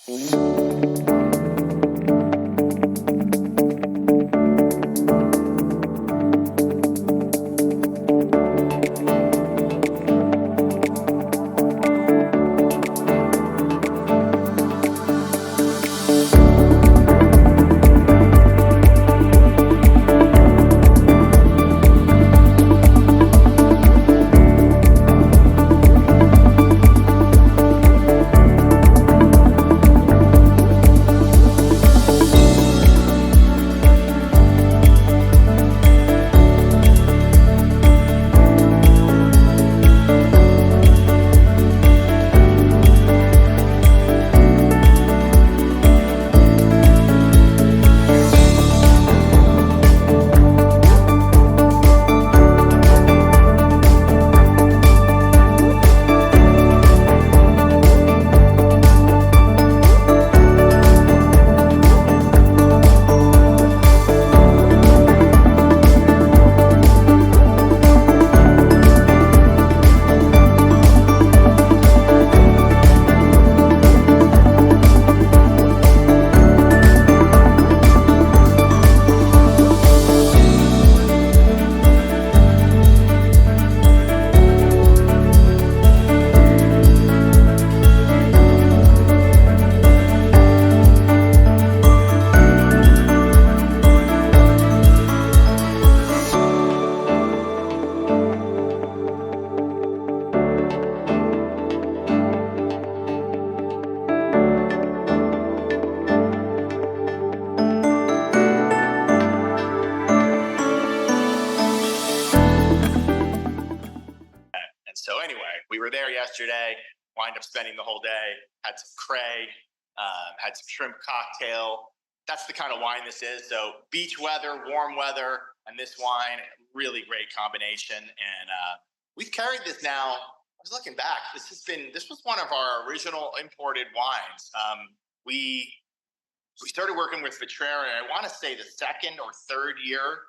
And so anyway, we were there yesterday, wind up spending the whole day, had some cray, had some shrimp cocktail. That's the kind of wine this is. So beach weather, warm weather, and this wine, really great combination. And we've carried this now. I was looking back. This was one of our original imported wines. We started working with Vitrera. I want to say the second or third year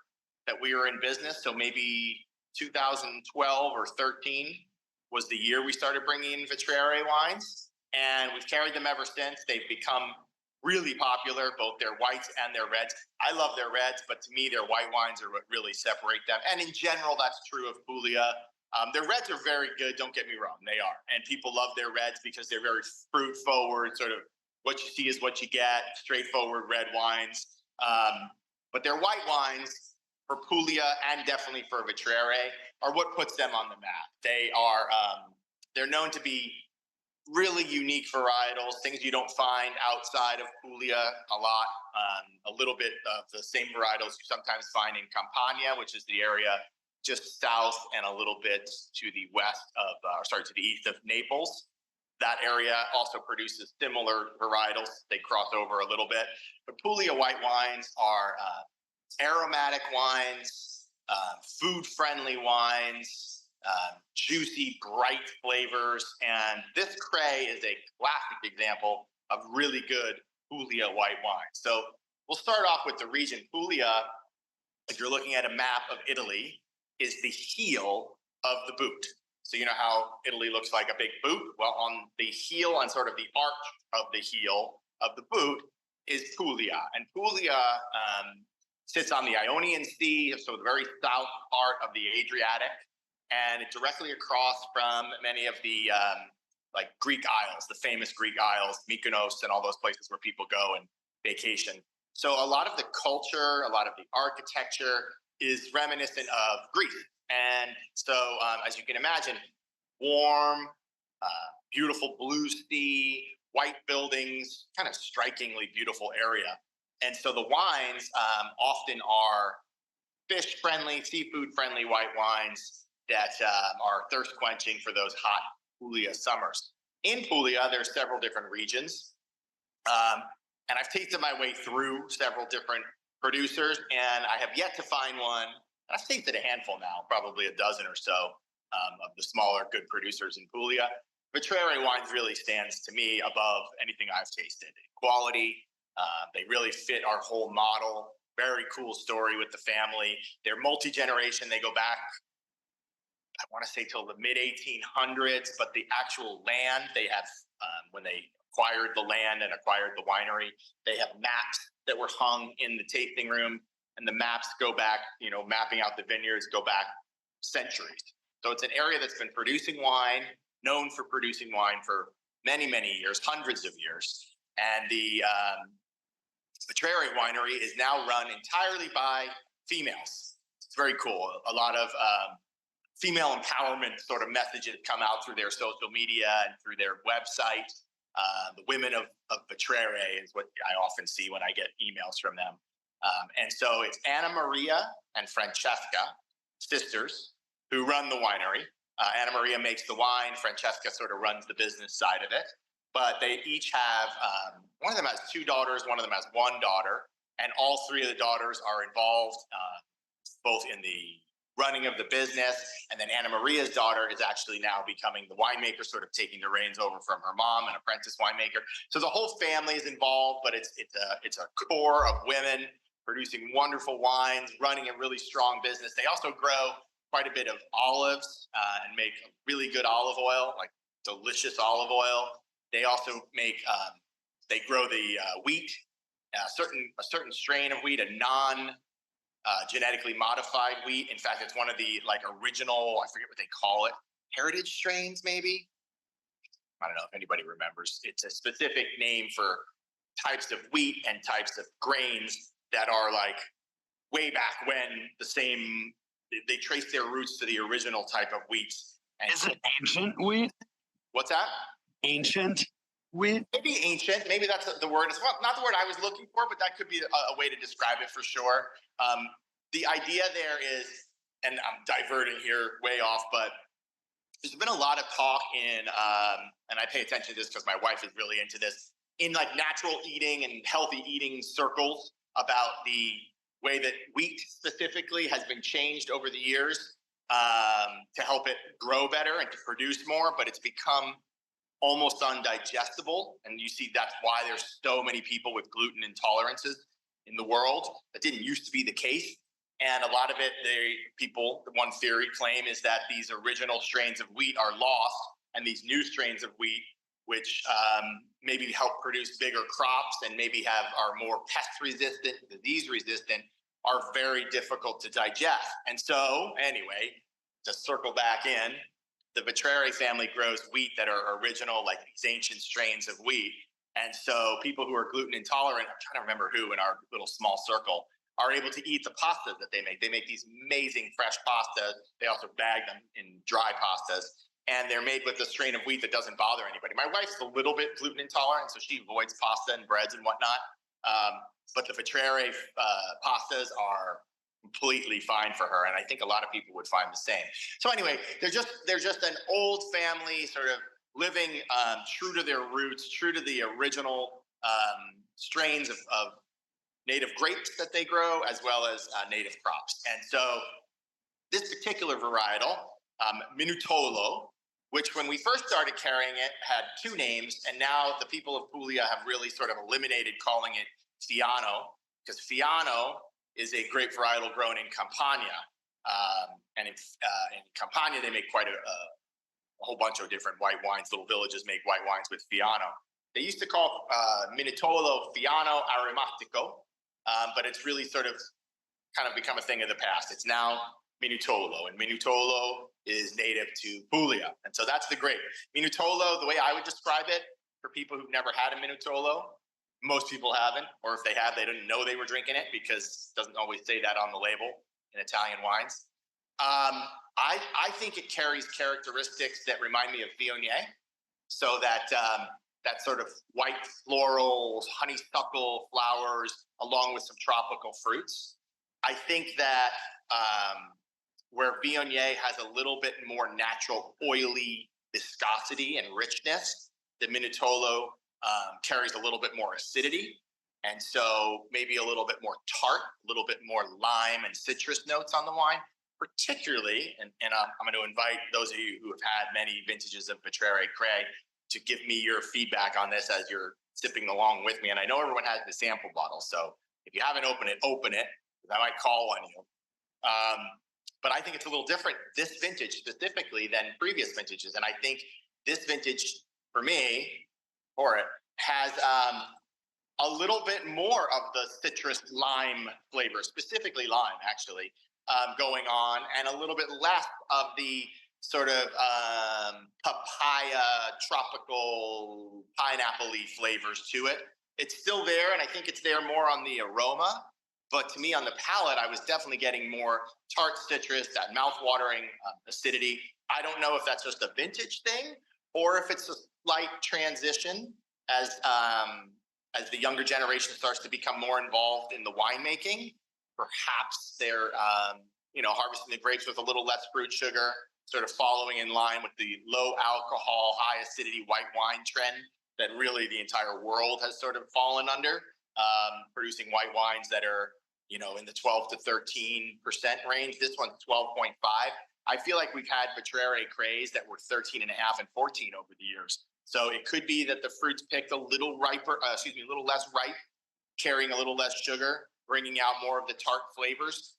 that we were in business. So maybe 2012 or 13 was the year we started bringing in Vitrera wines, and we've carried them ever since. They've become really popular, both their whites and their reds. I love their reds, but to me, their white wines are what really separate them. And in general, that's true of Puglia. Their reds are very good, don't get me wrong, they are. And people love their reds because they're very fruit forward, sort of what you see is what you get, straightforward red wines. But their white wines, for Puglia and definitely for Vitrera, are what puts them on the map. They're known to be really unique varietals, things you don't find outside of Puglia a lot. A little bit of the same varietals you sometimes find in Campania, which is the area just south and a little bit to the to the east of Naples. That area also produces similar varietals. They cross over a little bit. But Puglia white wines are aromatic wines, food-friendly wines, juicy, bright flavors. And this cray is a classic example of really good Puglia white wine. So we'll start off with the region. Puglia, if you're looking at a map of Italy, is the heel of the boot. So you know how Italy looks like a big boot? Well, on the heel, on sort of the arch of the heel of the boot, is Puglia. And Puglia sits on the Ionian Sea, so the very south part of the Adriatic, and it's directly across from many of the Greek Isles, the famous Greek Isles, Mykonos, and all those places where people go and vacation. So a lot of the culture, a lot of the architecture is reminiscent of Greece. And so, as you can imagine, warm, beautiful blue sea, white buildings, kind of strikingly beautiful area. And so the wines often are fish-friendly, seafood-friendly white wines that are thirst-quenching for those hot Puglia summers. In Puglia, there's several different regions. And I've tasted my way through several different producers, and I have yet to find one. I've tasted a handful now, probably a dozen or so of the smaller good producers in Puglia. Vitrera wines really stands to me above anything I've tasted. Quality, they really fit our whole model. Very cool story with the family. They're multi-generation. They go back, I want to say till the mid 1800s, but the actual land they have, when they acquired the land and acquired the winery. They have maps that were hung in the tasting room, and the maps go back, mapping out the vineyards go back centuries. So it's an area that's been producing wine, known for producing wine for many, many years, hundreds of years. And the Vitrare Winery is now run entirely by females. It's very cool. A lot of female empowerment sort of messages come out through their social media and through their website. The women of Vitrare is what I often see when I get emails from them. And so it's Anna Maria and Francesca, sisters, who run the winery. Anna Maria makes the wine. Francesca sort of runs the business side of it. But they each have, one of them has 2 daughters, one of them has 1 daughter, and all 3 of the daughters are involved both in the running of the business, and then Anna Maria's daughter is actually now becoming the winemaker, sort of taking the reins over from her mom, an apprentice winemaker. So the whole family is involved, but it's a core of women producing wonderful wines, running a really strong business. They also grow quite a bit of olives and make really good olive oil, like delicious olive oil. They also make, they grow the wheat, a certain strain of wheat, a genetically modified wheat. In fact, it's one of the original, I forget what they call it, heritage strains, maybe. I don't know if anybody remembers. It's a specific name for types of wheat and types of grains that are way back when they trace their roots to the original type of wheat. And is it ancient wheat? What's that? Ancient wheat? Maybe ancient. Maybe that's the word. It's not the word I was looking for, but that could be a way to describe it for sure. The idea there is, and I'm diverting here way off, but there's been a lot of talk in, and I pay attention to this because my wife is really into this, in natural eating and healthy eating circles about the way that wheat specifically has been changed over the years to help it grow better and to produce more, but it's become almost undigestible. And you see that's why there's so many people with gluten intolerances in the world. That didn't used to be the case. And a lot of it, one theory claim is that these original strains of wheat are lost, and these new strains of wheat, which maybe help produce bigger crops and maybe are more pest resistant, disease resistant, are very difficult to digest. And so, anyway, to circle back in, the Vitrare family grows wheat that are original, these ancient strains of wheat. And so people who are gluten intolerant, I'm trying to remember who in our little small circle, are able to eat the pastas that they make. They make these amazing fresh pastas. They also bag them in dry pastas. And they're made with a strain of wheat that doesn't bother anybody. My wife's a little bit gluten intolerant, so she avoids pasta and breads and whatnot. But the Vitrare pastas are completely fine for her, and I think a lot of people would find the same. So anyway, they're just an old family sort of living true to their roots, true to the original strains of native grapes that they grow, as well as native crops. And so this particular varietal, Minutolo, which when we first started carrying it had 2 names, and now the people of Puglia have really sort of eliminated calling it Fiano, because Fiano is a grape varietal grown in Campania. And in Campania, they make quite a whole bunch of different white wines. Little villages make white wines with Fiano. They used to call Minutolo Fiano Aromatico, but it's really sort of kind of become a thing of the past. It's now Minutolo, and Minutolo is native to Puglia. And so that's the grape. Minutolo, the way I would describe it for people who've never had a Minutolo, most people haven't, or if they have, they didn't know they were drinking it because it doesn't always say that on the label in Italian wines. I think it carries characteristics that remind me of Viognier. So that sort of white florals, honeysuckle flowers, along with some tropical fruits. I think that where Viognier has a little bit more natural oily viscosity and richness, the Minutolo carries a little bit more acidity. And so maybe a little bit more tart, a little bit more lime and citrus notes on the wine, particularly, and I'm going to invite those of you who have had many vintages of Vitrare Cray to give me your feedback on this as you're sipping along with me. And I know everyone has the sample bottle, so if you haven't opened it, open it, because I might call on you. But I think it's a little different, this vintage specifically, than previous vintages. And I think this vintage, for it, has a little bit more of the citrus lime flavor, specifically lime, actually, going on, and a little bit less of the sort of papaya, tropical, pineapple-y flavors to it. It's still there, and I think it's there more on the aroma. But to me, on the palate, I was definitely getting more tart citrus, that mouth-watering acidity. I don't know if that's just a vintage thing or if it's a slight transition as the younger generation starts to become more involved in the winemaking. Perhaps they're harvesting the grapes with a little less fruit sugar, sort of following in line with the low alcohol, high acidity white wine trend that really the entire world has sort of fallen under, producing white wines that are in the 12 to 13% range. This one's 12.5. I feel like we've had Vitrere Crays that were 13 and a half and 14 over the years. So it could be that the fruit's picked a little riper, a little less ripe, carrying a little less sugar, bringing out more of the tart flavors.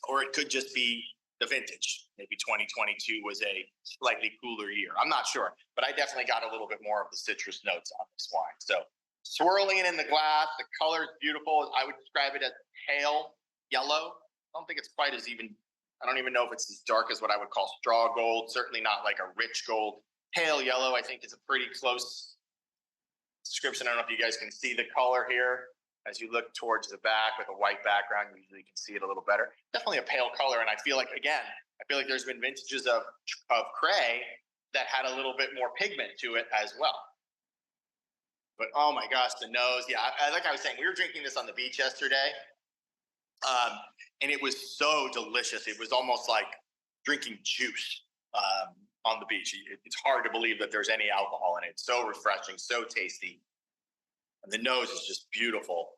Or it could just be the vintage. Maybe 2022 was a slightly cooler year. I'm not sure, but I definitely got a little bit more of the citrus notes on this wine. So swirling it in the glass, the color is beautiful. I would describe it as pale yellow. I don't think it's quite as even, I don't even know if it's as dark as what I would call straw gold, certainly not like a rich gold. Pale yellow, I think, is a pretty close description. I don't know if you guys can see the color here. As you look towards the back with a white background, you usually can see it a little better. Definitely a pale color. And I feel like, again, there's been vintages of Cray that had a little bit more pigment to it as well. But oh my gosh, the nose. Yeah, like I was saying, we were drinking this on the beach yesterday. And it was so delicious. It was almost like drinking juice on the beach. It's hard to believe that there's any alcohol in it. It's so refreshing, so tasty. And the nose is just beautiful.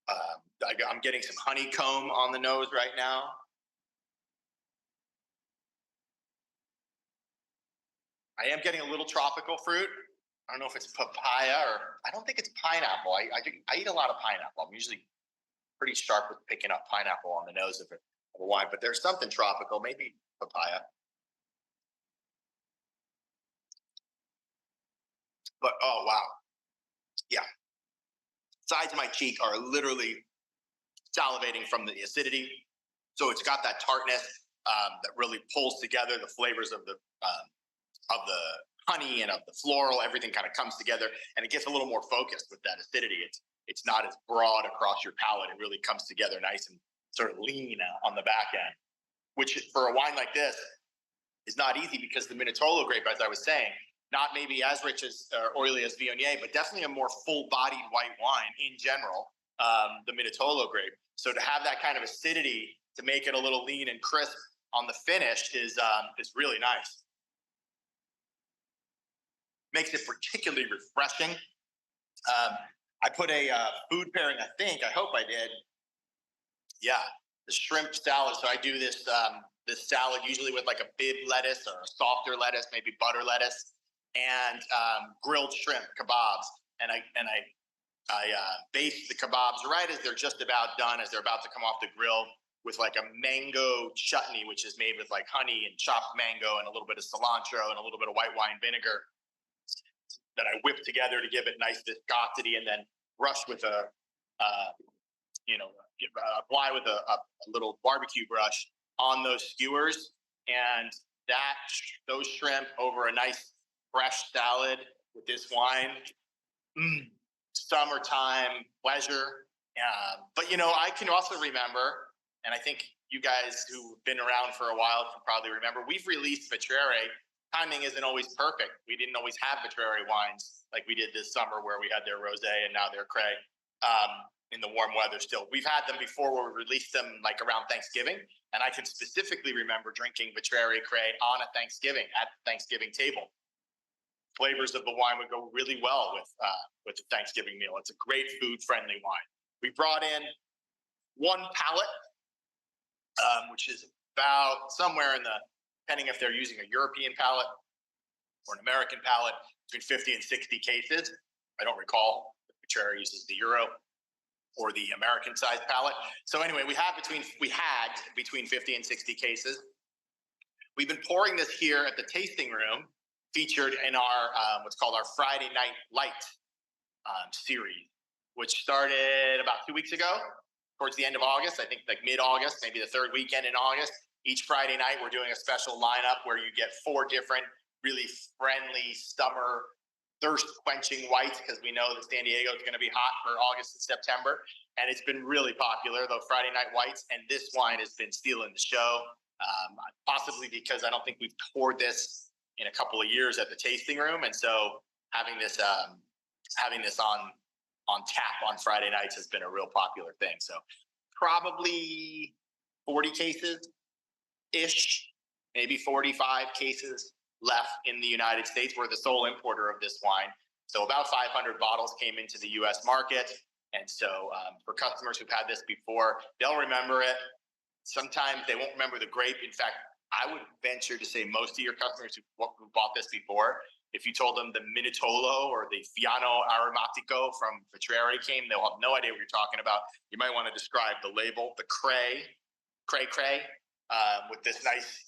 I'm getting some honeycomb on the nose right now. I am getting a little tropical fruit. I don't know if it's papaya or I don't think it's pineapple. I eat a lot of pineapple. I'm usually pretty sharp with picking up pineapple on the nose of a wine, but there's something tropical, maybe papaya. But oh wow, yeah. Sides of my cheek are literally salivating from the acidity. So it's got that tartness that really pulls together the flavors of the honey and of the floral. Everything kind of comes together, and it gets a little more focused with that acidity. It's not as broad across your palate. It really comes together nice and sort of lean on the back end, which for a wine like this is not easy because the Minutolo grape, as I was saying, not maybe as rich as oily as Viognier, but definitely a more full-bodied white wine in general, the Minutolo grape. So to have that kind of acidity to make it a little lean and crisp on the finish is really nice. Makes it particularly refreshing. I put a food pairing, I hope I did. Yeah, the shrimp salad. So I do this salad usually with like a Bibb lettuce or a softer lettuce, maybe butter lettuce, and grilled shrimp kebabs. And I baste the kebabs right as they're just about done, as they're about to come off the grill, with like a mango chutney, which is made with like honey and chopped mango and a little bit of cilantro and a little bit of white wine vinegar that I whip together to give it nice viscosity, and then brush with apply with a little barbecue brush on those skewers, and those shrimp over a nice fresh salad with this wine. Summertime pleasure. But I can also remember, and I think you guys who've been around for a while can probably remember, we've released Vitrere. Timing isn't always perfect. We didn't always have Vitrere wines like we did this summer, where we had their rosé and now their Cray in the warm weather still. We've had them before where we released them like around Thanksgiving. And I can specifically remember drinking Vitrere Cray on a Thanksgiving, at the Thanksgiving table. Flavors of the wine would go really well with the Thanksgiving meal. It's a great food-friendly wine. We brought in one pallet, which is about somewhere in the, depending if they're using a European pallet or an American pallet, between 50 and 60 cases. I don't recall if Vitrere uses the Euro or the American size pallet. So anyway, we had between 50 and 60 cases. We've been pouring this here at the tasting room featured in our what's called our Friday Night Light series, which started about 2 weeks ago, towards the end of August. I think like mid-August, maybe the third weekend in August. Each Friday night, we're doing a special lineup where you get 4 different really friendly summer thirst-quenching whites, because we know that San Diego is going to be hot for August and September, and it's been really popular, the Friday Night Whites, and this wine has been stealing the show, possibly because I don't think we've poured this in a couple of years at the tasting room, and so having this on tap on Friday nights has been a real popular thing. So probably 40 cases-ish, maybe 45 cases left in the United States. We're the sole importer of this wine. So about 500 bottles came into the US market. And so for customers who've had this before, they'll remember it. Sometimes they won't remember the grape. In fact, I would venture to say most of your customers who bought this before, if you told them the Minutolo or the Fiano Aromatico from Vitrare came, they'll have no idea what you're talking about. You might want to describe the label, the cray, with this nice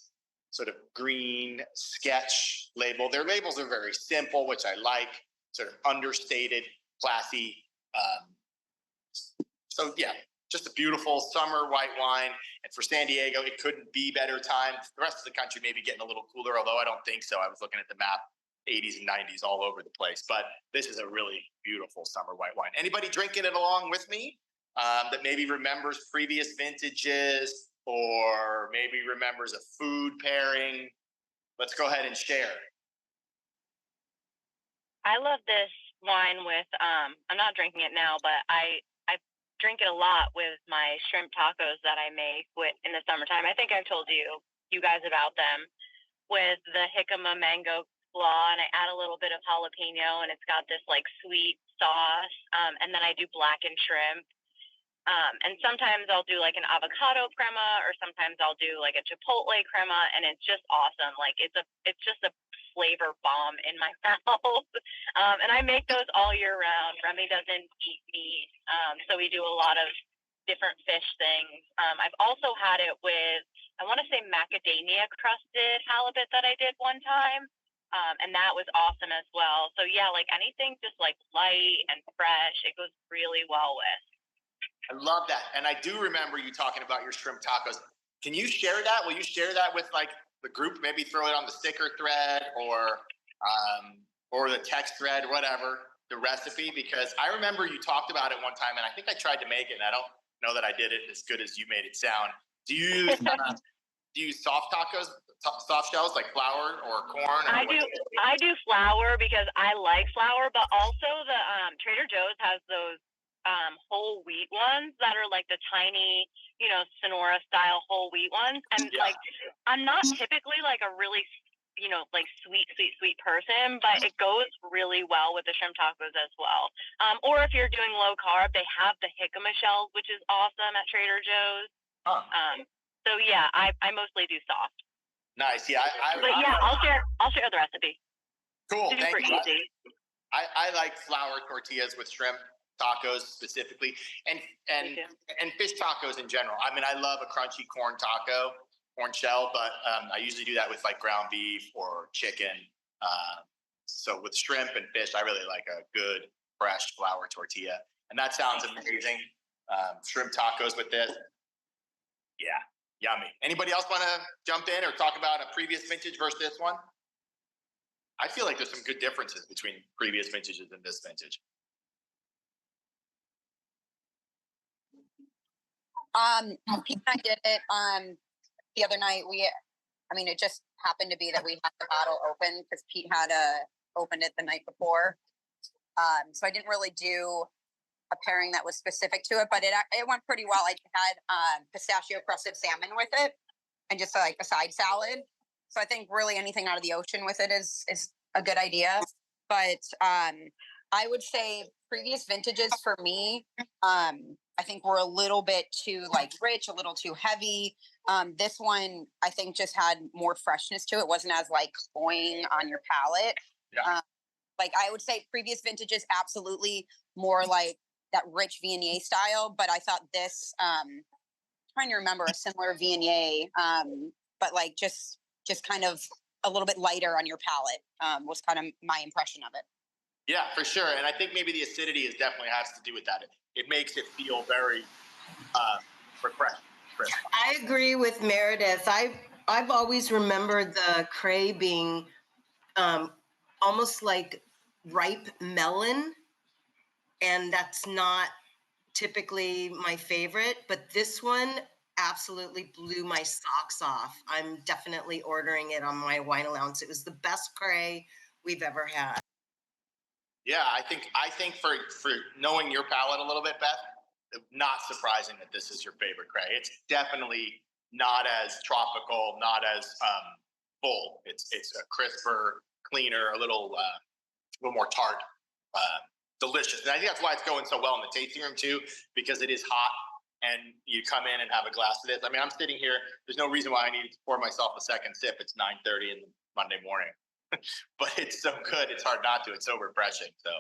sort of green sketch label. Their labels are very simple, which I like, sort of understated, classy. So yeah, just a beautiful summer white wine. And for San Diego, it couldn't be better times. The rest of the country may be getting a little cooler, although I don't think so. I was looking at the map, 80s and 90s all over the place. But this is a really beautiful summer white wine. Anybody drinking it along with me that maybe remembers previous vintages, or maybe remembers a food pairing? Let's go ahead and share. I love this wine with, I'm not drinking it now, but I drink it a lot with my shrimp tacos that I make in the summertime. I think I've told you guys about them, with the jicama mango slaw, and I add a little bit of jalapeno, and it's got this like sweet sauce. And then I do blackened shrimp. And sometimes I'll do like an avocado crema, or sometimes I'll do like a chipotle crema, and it's just awesome. Like it's just a flavor bomb in my mouth. And I make those all year round. Remy doesn't eat meat, so we do a lot of different fish things. I've also had it with, I want to say, macadamia crusted halibut that I did one time. And that was awesome as well. So yeah, like anything just like light and fresh, it goes really well with. I love that. And I do remember you talking about your shrimp tacos. Can you share that? Will you share that with like the group? Maybe throw it on the sticker thread or the text thread, whatever, the recipe, because I remember you talked about it one time, and I think I tried to make it, and I don't know that I did it as good as you made it sound. Do you use soft tacos, soft shells like flour or corn? Or I do flour because I like flour, but also the Trader Joe's has those whole wheat ones that are like the tiny, Sonora style whole wheat ones. And like, I'm not typically like a really, like sweet person, but it goes really well with the shrimp tacos as well. Or if you're doing low carb, they have the jicama shells, which is awesome at Trader Joe's. So yeah, I mostly do soft. Nice. Yeah. I'll share the recipe. Cool. Super easy. I like flour tortillas with shrimp tacos specifically, and fish tacos in general. I mean, I love a crunchy corn shell, but I usually do that with like ground beef or chicken. So with shrimp and fish, I really like a good fresh flour tortilla, and that sounds amazing. Shrimp tacos with this, yeah, yummy. Anybody else want to jump in or talk about a previous vintage versus this one? I feel like there's some good differences between previous vintages and this vintage. Pete and I did it the other night. It just happened to be that we had the bottle open because Pete had opened it the night before. So I didn't really do a pairing that was specific to it, but it went pretty well. I had pistachio crusted salmon with it, and just like a side salad. So I think really anything out of the ocean with it is a good idea. But I would say previous vintages for me, I think were a little bit too like rich, a little too heavy. This one, I think, just had more freshness to it. It wasn't as like cloying on your palate. Yeah. Like I would say previous vintages, absolutely more like that rich Viognier style. But I thought this, trying to remember a similar Viognier, but like just kind of a little bit lighter on your palate. Was kind of my impression of it. Yeah, for sure. And I think maybe the acidity is definitely has to do with that. It makes it feel very refreshing. I agree with Meredith. I've always remembered the cray being almost like ripe melon, and that's not typically my favorite, but this one absolutely blew my socks off. I'm definitely ordering it on my wine allowance. It was the best cray we've ever had. Yeah, I think for knowing your palate a little bit, Beth, not surprising that this is your favorite cray. It's definitely not as tropical, not as full. It's a crisper, cleaner, a little more tart, delicious. And I think that's why it's going so well in the tasting room too, because it is hot and you come in and have a glass of this. I mean, I'm sitting here. There's no reason why I need to pour myself a second sip. It's 9:30 in the Monday morning. But it's so good, it's hard not to. It's so refreshing. So,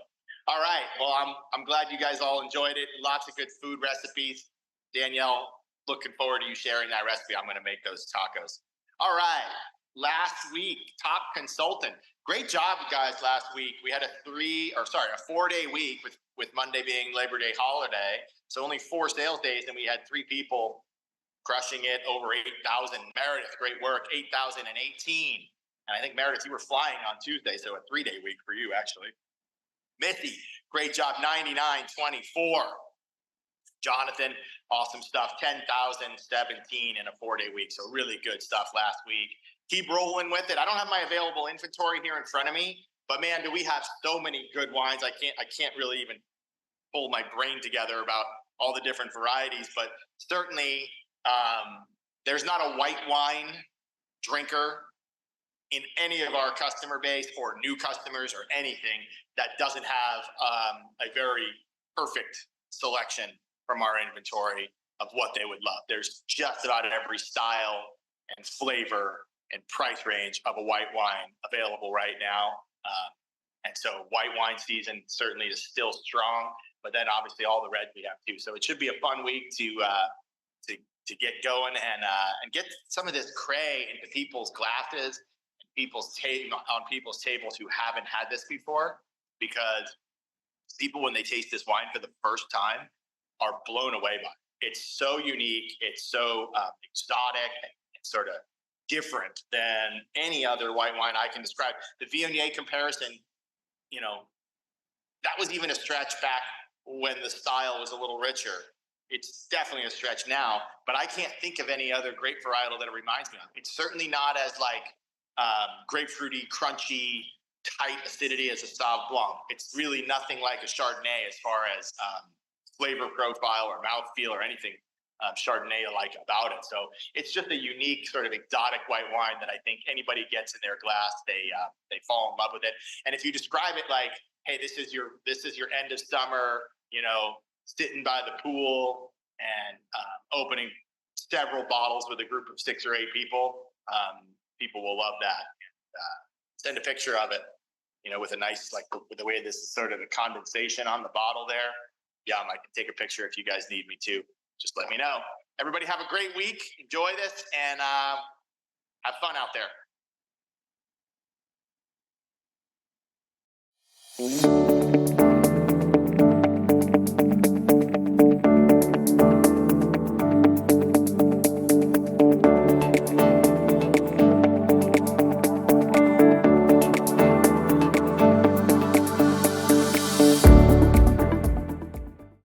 all right. Well, I'm glad you guys all enjoyed it. Lots of good food recipes. Danielle, looking forward to you sharing that recipe. I'm going to make those tacos. All right. Last week, top consultant. Great job, you guys. Last week we had a 4-day week with Monday being Labor Day holiday. So only 4 sales days, and we had 3 people crushing it over 8,000. Meredith, great work. 8,018. And I think, Meredith, you were flying on Tuesday, so a 3-day week for you, actually. Missy, great job, 99.24. Jonathan, awesome stuff, 10,017 in a 4-day week. So really good stuff last week. Keep rolling with it. I don't have my available inventory here in front of me, but man, do we have so many good wines. I can't really even pull my brain together about all the different varieties, but certainly there's not a white wine drinker in any of our customer base or new customers or anything that doesn't have a very perfect selection from our inventory of what they would love. There's just about every style and flavor and price range of a white wine available right now. And so white wine season certainly is still strong, but then obviously all the reds we have too. So it should be a fun week to get going and get some of this cray into people's glasses, on people's tables who haven't had this before, because people, when they taste this wine for the first time, are blown away by it. It's so unique. It's so exotic and sort of different than any other white wine I can describe. The Viognier comparison, that was even a stretch back when the style was a little richer. It's definitely a stretch now, but I can't think of any other grape varietal that it reminds me of. It's certainly not as grapefruity, crunchy, tight acidity as a Sauv Blanc. It's really nothing like a Chardonnay as far as flavor profile or mouthfeel or anything Chardonnay-like about it. So it's just a unique sort of exotic white wine that I think anybody gets in their glass, they fall in love with it. And if you describe it like, hey, this is your end of summer, sitting by the pool and opening several bottles with a group of 6 or 8 people, people will love that. Send a picture of it, with a nice, with the way this is sort of a condensation on the bottle there. Yeah, I can take a picture if you guys need me to. Just let me know. Everybody have a great week. Enjoy this and have fun out there.